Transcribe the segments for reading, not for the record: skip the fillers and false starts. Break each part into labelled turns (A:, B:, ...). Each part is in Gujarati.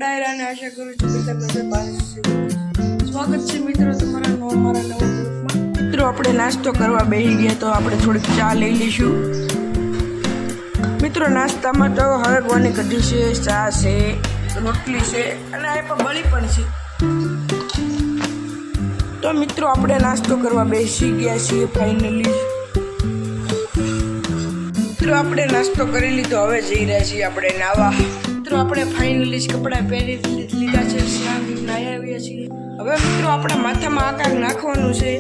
A: પડાયેલા અને આશા કરું છું કે તમે બધા સ્વાગત છે મિત્રો તમારા અમારા નવા ગ્રુપમાં। મિત્રો આપણે નાસ્તો કરવા બેસી ગયા તો આપણે થોડીક ચા લઈ લઈશું। મિત્રો નાસ્તામાં તો હળગવાની કઢી છે, ચા છે, રોટલી છે અને આ પણ બળી પણ છે। તો મિત્રો આપણે નાસ્તો કરવા બેસી ગયા છીએ ફાઇનલી। મિત્રો આપણે નાસ્તો કરી લીધો, હવે જઈ રહ્યા છીએ આપણે નાવા। મિત્રો આપણે ફાઇનલી કપડાં પહેરી લીધા છે, સ્નાન નાહી આવ્યા છીએ। હવે મિત્રો આપણા માથામાં આકાશ નાખવાનું છે।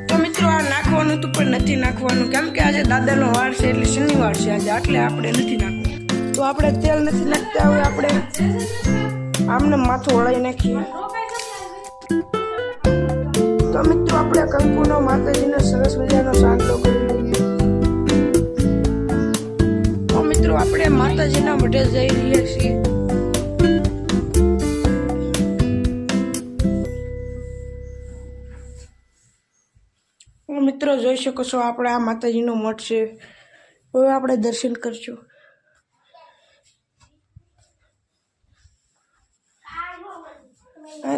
A: તો મિત્રો આ નાખવાનું તો પણ નથી નાખવાનું, કેમ કે આજે દાદાનો વાર છે એટલે શનિવાર છે આજે, એટલે આપણે નથી નાખવાનું। તો આપણે તેલ નથી નાખતા, હવે આપણે આમને માથું વળાઈ નાખીએ। તો મિત્રો આપણે કંકુનો માતાજીનો સરસ મજાનો સાંકળો કરી લઈએ। તો મિત્રો આપણે માતાજીના મઢે જઈ રહ્યા છીએ। મિત્રો જોઈ શકો છો આપણે આ માતાજીનો મઠ છે, હવે આપણે દર્શન કરશું।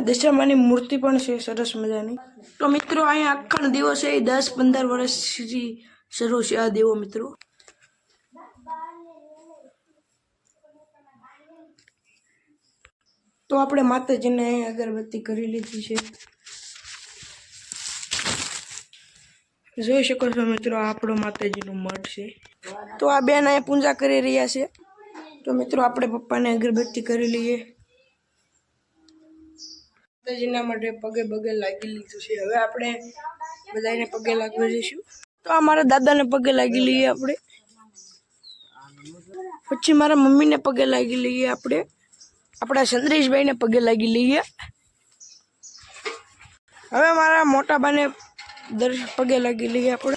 A: દશામાની મૂર્તિ પણ છે સરસ મજાની। તો મિત્રો અહીંયા અખંડ દીવો છે, 10-15 વર્ષથી શરૂ છે આ દીવો મિત્રો। તો આપણે માતાજીને અગરબત્તી કરી લીધી છે, જોઈ શકો છો મિત્રો આપણો માતાજીનો મઠ છે। તો આ બેન અહીંયા પૂજા કરી રહ્યા છે। તો મિત્રો આપણે પપ્પાને અગરબત્તી કરી લઈએ। માતાજીના માટે પગે લાગી લીધું છે, હવે આપણે બધાને પગે લાગવા જઈશું। તો અમારા દાદાને પગે લાગી લઈએ આપણે, પછી મારા મમ્મીને પગે લાગી લઈએ આપણે, આપણા ચંદ્રેશભાઈને પગે લાગી લઈએ। હવે મારા મોટા બાને પગે લાગી લઈએ આપણે,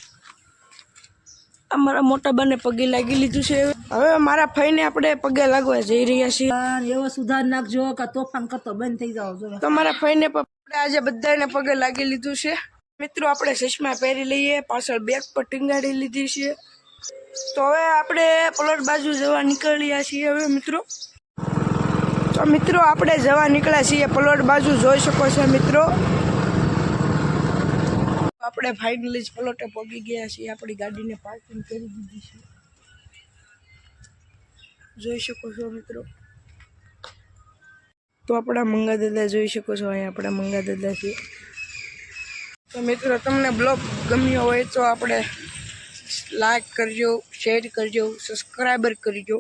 A: અમારા મોટા બાને પગે લાગી લીધું છે। હવે મારા ફઈને આપણે પગે લાગવા જઈ રહ્યા છીએ।
B: એવો સુધાર નાખજો કે તોફાન કરતો બંધ થઈ જાવ જોઈએ।
A: તો મારા ફઈને આપણે આજે બધાને પગે લાગી લીધું છે। મિત્રો આપણે ચશ્મા પહેરી લઈએ, પાછળ બેગ પર ટીંગાડી લીધી છે। તો હવે આપણે પલટ બાજુ જવા નીકળ્યા છીએ। હવે મિત્રો આપણે જવા નીકળ્યા છીએ પલટ બાજુ, જોઈ શકો છો મિત્રો। આપણે ફાઇનલી પલોટે પહોંચી ગયા છીએ, આપણી ગાડીને પાર્કિંગ કરી દીધી છે, જોઈ શકો છો મિત્રો। તો આપણા મંગા દાદા જોઈ શકો છો, અહીંયા આપણા મંગા દાદા છે। તો મિત્રો તમને બ્લોગ ગમ્યો હોય તો આપણે લાઈક કરજો, શેર કરજો, સબસ્ક્રાઈબર કરજો।